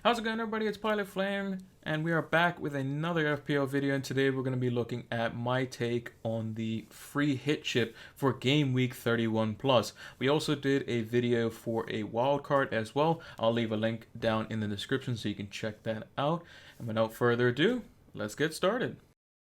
How's it going, everybody? It's Pilot Flame, and we are back with another FPL video, and today we're going to be looking at my take on the free hit chip for Game Week 31 plus. We also did a video for a wildcard as well. I'll leave a link down in the description so you can check that out. And without further ado, let's get started.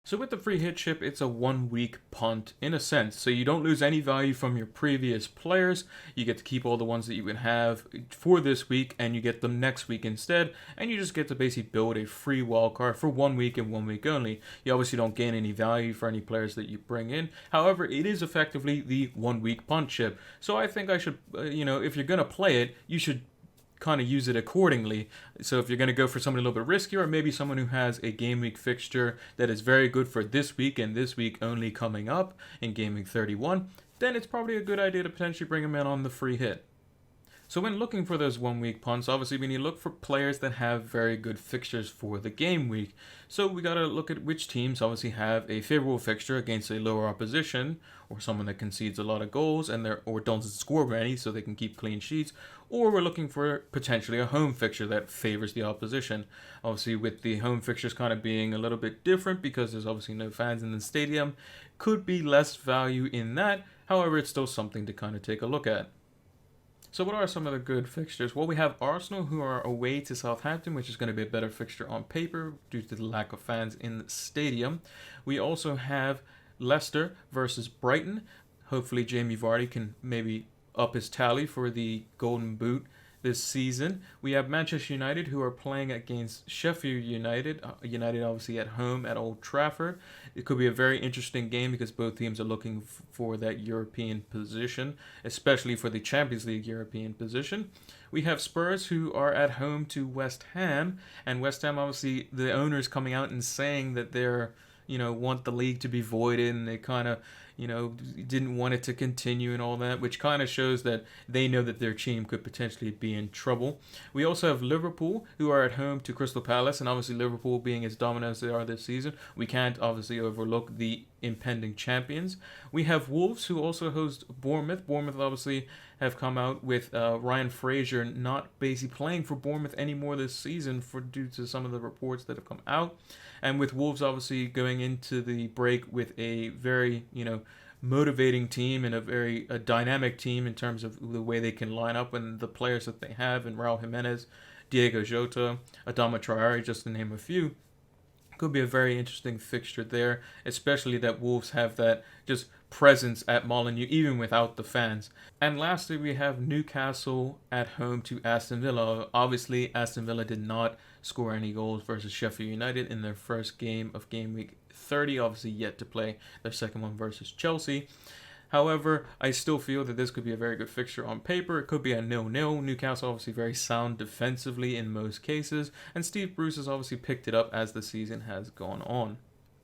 So with the free hit chip, it's a 1 week punt in a sense. So you don't lose any value from your previous players. You get to keep all the ones that you would have for this week, and you get them next week instead. And you just get to basically build a free wildcard for 1 week and 1 week only. You obviously don't gain any value for any players that you bring in. However, it is effectively the 1 week punt chip. So I think I should, if you're going to play it, you should kind of use it accordingly. So if you're going to go for somebody a little bit riskier, or maybe someone who has a game week fixture that is very good for this week and this week only coming up in game week 31, then it's probably a good idea to potentially bring them in on the free hit. So when looking for those 1 week punts, obviously we need to look for players that have very good fixtures for the game week. So we got to look at which teams obviously have a favorable fixture against a lower opposition, or someone that concedes a lot of goals or doesn't score any so they can keep clean sheets, or we're looking for potentially a home fixture that favors the opposition. Obviously with the home fixtures kind of being a little bit different because there's obviously no fans in the stadium, could be less value in that. However, it's still something to kind of take a look at. So what are some of the good fixtures? Well, we have Arsenal, who are away to Southampton, which is going to be a better fixture on paper due to the lack of fans in the stadium. We also have Leicester versus Brighton. Hopefully Jamie Vardy can maybe up his tally for the Golden Boot this season. We have Manchester United, who are playing against Sheffield United. United obviously at home at Old Trafford. It could be a very interesting game because both teams are looking for that European position, especially for the Champions League European position. We have Spurs, who are at home to West Ham, and West Ham, obviously the owners coming out and saying that they're want the league to be voided, and they kind of didn't want it to continue and all that, which kind of shows that they know that their team could potentially be in trouble. We also have Liverpool, who are at home to Crystal Palace, and obviously Liverpool being as dominant as they are this season, we can't obviously overlook the impending champions. We have Wolves, who also host Bournemouth. Bournemouth obviously have come out with Ryan Fraser not basically playing for Bournemouth anymore this season due to some of the reports that have come out. And with Wolves obviously going into the break with a very, motivating team and a dynamic team in terms of the way they can line up and the players that they have, and Raul Jimenez, Diego Jota, Adama Traore, just to name a few. Could be a very interesting fixture there, especially that Wolves have that just presence at Molineux even without the fans. And lastly, we have Newcastle at home to Aston Villa. Obviously, Aston Villa did not score any goals versus Sheffield United in their first game of game week 30, obviously yet to play their second one versus Chelsea. However, I still feel that this could be a very good fixture on paper. It could be a 0-0. Newcastle obviously very sound defensively in most cases, and Steve Bruce has obviously picked it up as the season has gone on.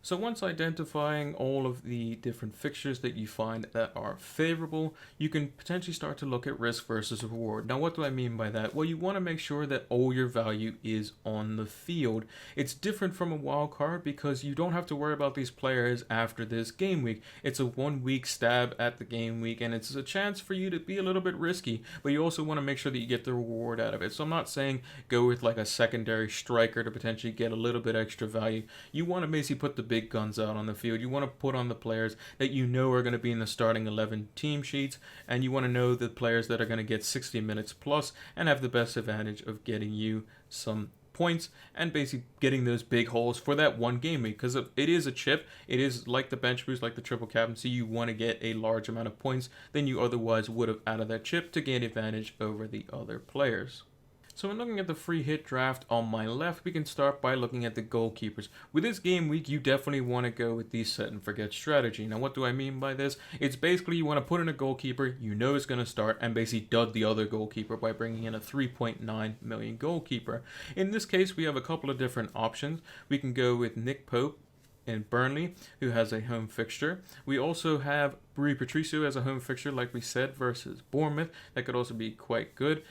So once identifying all of the different fixtures that you find that are favorable, you can potentially start to look at risk versus reward. Now, what do I mean by that? Well, you want to make sure that all your value is on the field. It's different from a wild card because you don't have to worry about these players after this game week. It's a 1 week stab at the game week, and it's a chance for you to be a little bit risky, but you also want to make sure that you get the reward out of it. So I'm not saying go with like a secondary striker to potentially get a little bit extra value. You want to basically put the big guns out on the field. You want to put on the players that you know are going to be in the starting 11 team sheets, and you want to know the players that are going to get 60 minutes plus and have the best advantage of getting you some points and basically getting those big holes for that one game week, because it is a chip. It is like the bench boost, like the triple captaincy. You want to get a large amount of points than you otherwise would have out of that chip to gain advantage over the other players. So when looking at the free hit draft on my left, we can start by looking at the goalkeepers. With this game week, you definitely want to go with the set and forget strategy. Now, what do I mean by this? It's basically you want to put in a goalkeeper you know is going to start and basically dud the other goalkeeper by bringing in a 3.9 million goalkeeper. In this case, we have a couple of different options. We can go with Nick Pope in Burnley, who has a home fixture. We also have Rui Patricio as a home fixture, like we said, versus Bournemouth. That could also be quite good.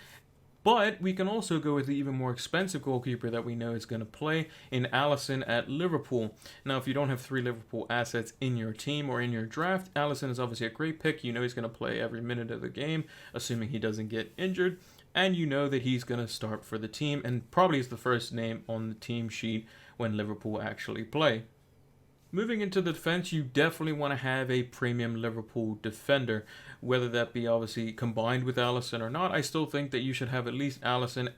But we can also go with the even more expensive goalkeeper that we know is going to play in Alisson at Liverpool. Now, if you don't have 3 Liverpool assets in your team or in your draft, Alisson is obviously a great pick. You know he's going to play every minute of the game, assuming he doesn't get injured. And you know that he's going to start for the team and probably is the first name on the team sheet when Liverpool actually play. Moving into the defense, you definitely want to have a premium Liverpool defender, whether that be obviously combined with Alisson or not. I still think that you should have at least Alisson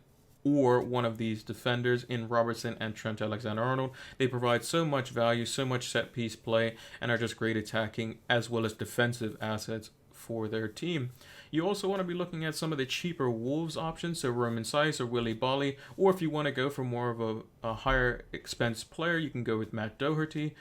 or one of these defenders in Robertson and Trent Alexander-Arnold. They provide so much value, so much set-piece play, and are just great attacking as well as defensive assets for their team. You also want to be looking at some of the cheaper Wolves options, so Roman Saiz or Willy Bolly, or if you want to go for more of a higher expense player, you can go with Matt Doherty,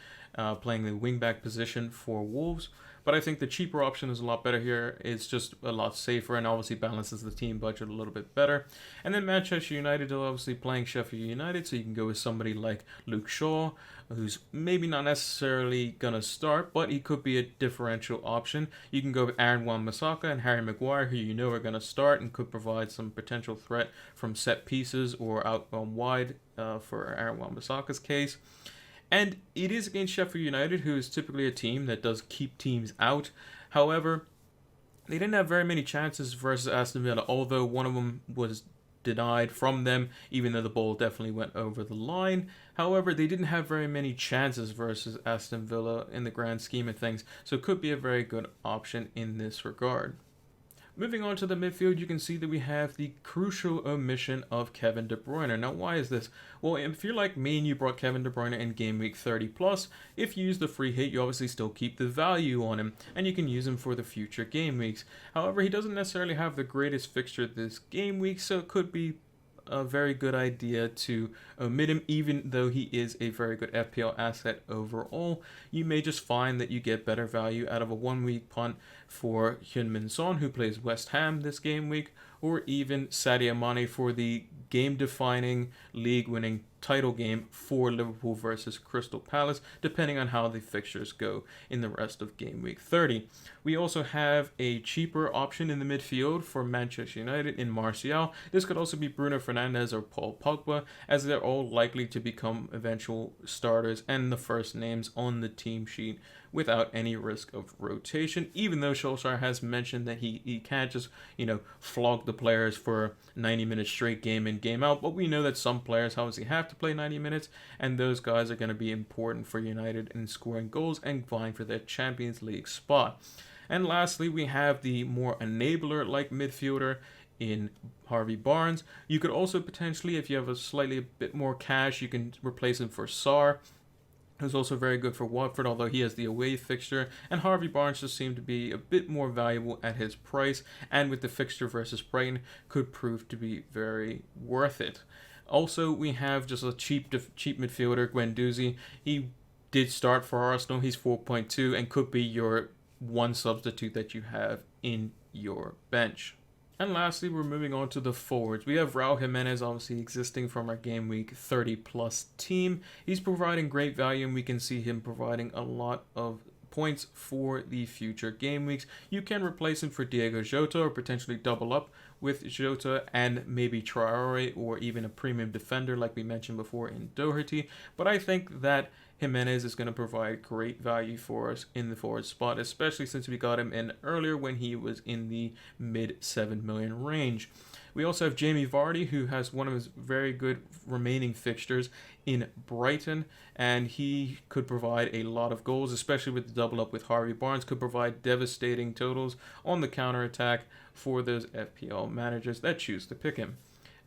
playing the wingback position for Wolves. But I think the cheaper option is a lot better here. It's just a lot safer and obviously balances the team budget a little bit better. And then Manchester United are obviously playing Sheffield United, so you can go with somebody like Luke Shaw, who's maybe not necessarily going to start, but he could be a differential option. You can go with Aaron Wan-Bissaka and Harry Maguire, who you know are going to start and could provide some potential threat from set pieces or out wide for Aaron Wan-Bissaka's case. And it is against Sheffield United, who is typically a team that does keep teams out. However, they didn't have very many chances versus Aston Villa, although one of them was denied from them, even though the ball definitely went over the line. However, they didn't have very many chances versus Aston Villa in the grand scheme of things, so it could be a very good option in this regard. Moving on to the midfield, you can see that we have the crucial omission of Kevin De Bruyne. Now, why is this? Well, if you're like me and you brought Kevin De Bruyne in Game Week 30 plus, if you use the free hit, you obviously still keep the value on him, and you can use him for the future game weeks. However, he doesn't necessarily have the greatest fixture this game week, so it could be a very good idea to omit him, even though he is a very good FPL asset overall. You may just find that you get better value out of a 1 week punt for Heung-min Son, who plays West Ham this game week, or even Sadio Mane for the game-defining, league-winning title game for Liverpool versus Crystal Palace, depending on how the fixtures go in the rest of Game Week 30. We also have a cheaper option in the midfield for Manchester United in Martial. This could also be Bruno Fernandes or Paul Pogba, as they're all likely to become eventual starters and the first names on the team sheet without any risk of rotation, even though Solskjaer has mentioned that he can't just, flog the players for 90 minutes straight game in, game out. But we know that some players obviously have to play 90 minutes, and those guys are going to be important for United in scoring goals and vying for their Champions League spot. And lastly, we have the more enabler-like midfielder in Harvey Barnes. You could also potentially, if you have a bit more cash, you can replace him for Sarr, who's also very good for Watford, although he has the away fixture, and Harvey Barnes just seemed to be a bit more valuable at his price, and with the fixture versus Brighton, could prove to be very worth it. Also, we have just a cheap midfielder, Guendouzi. He did start for Arsenal, he's 4.2, and could be your one substitute that you have in your bench. And lastly, we're moving on to the forwards. We have Raul Jimenez obviously existing from our Game Week 30 plus team. He's providing great value, and we can see him providing a lot of points for the future game weeks. You can replace him for Diego Jota or potentially double up with Jota and maybe Traore or even a premium defender like we mentioned before in Doherty. But I think that Jimenez is going to provide great value for us in the forward spot, especially since we got him in earlier when he was in the mid 7 million range. We also have Jamie Vardy, who has one of his very good remaining fixtures in Brighton, and he could provide a lot of goals, especially with the double up with Harvey Barnes, could provide devastating totals on the counter-attack for those FPL managers that choose to pick him.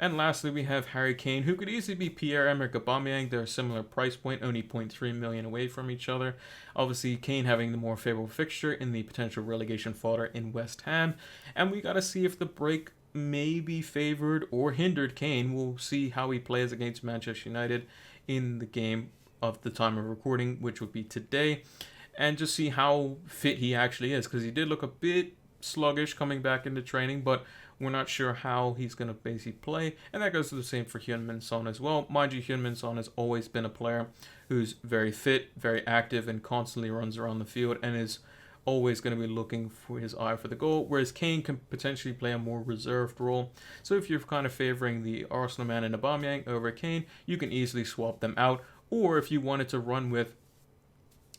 And lastly, we have Harry Kane, who could easily be Pierre-Emerick Aubameyang. They're a similar price point, only 0.3 million away from each other. Obviously, Kane having the more favorable fixture in the potential relegation fodder in West Ham. And we got to see if the break may be favored or hindered Kane. We'll see how he plays against Manchester United in the game of the time of recording, which would be today, and just see how fit he actually is, because he did look a bit sluggish coming back into training, but we're not sure how he's going to basically play, and that goes to the same for Heung-min Son as well. Mind you, Heung-min Son has always been a player who's very fit, very active, and constantly runs around the field, and is always going to be looking for his eye for the goal, whereas Kane can potentially play a more reserved role. So if you're kind of favoring the Arsenal man and Aubameyang over Kane, you can easily swap them out. Or if you wanted to run with,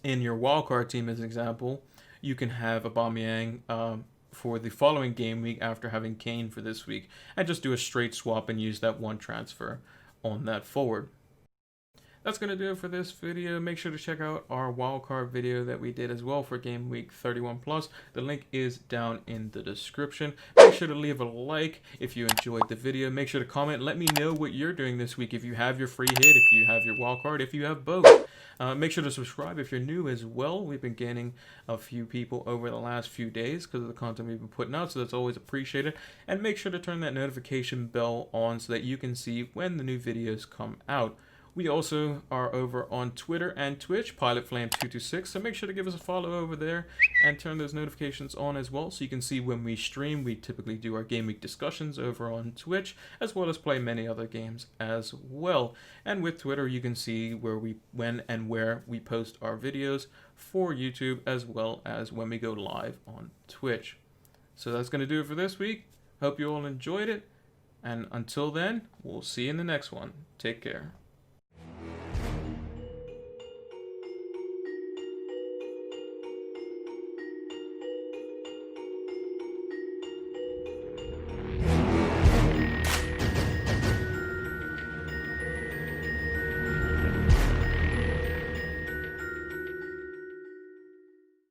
in your wildcard team as an example, you can have Aubameyang for the following game week after having Kane for this week, and just do a straight swap and use that one transfer on that forward. That's going to do it for this video. Make sure to check out our wildcard video that we did as well for Game Week 31 Plus. The link is down in the description. Make sure to leave a like if you enjoyed the video. Make sure to comment. Let me know what you're doing this week. If you have your free hit, if you have your wildcard, if you have both. Make sure to subscribe if you're new as well. We've been gaining a few people over the last few days because of the content we've been putting out, so that's always appreciated. And make sure to turn that notification bell on so that you can see when the new videos come out. We also are over on Twitter and Twitch, PilotFlame226, so make sure to give us a follow over there and turn those notifications on as well so you can see when we stream. We typically do our Game Week discussions over on Twitch, as well as play many other games as well. And with Twitter, you can see when and where we post our videos for YouTube, as well as when we go live on Twitch. So that's going to do it for this week. Hope you all enjoyed it, and until then, we'll see you in the next one. Take care.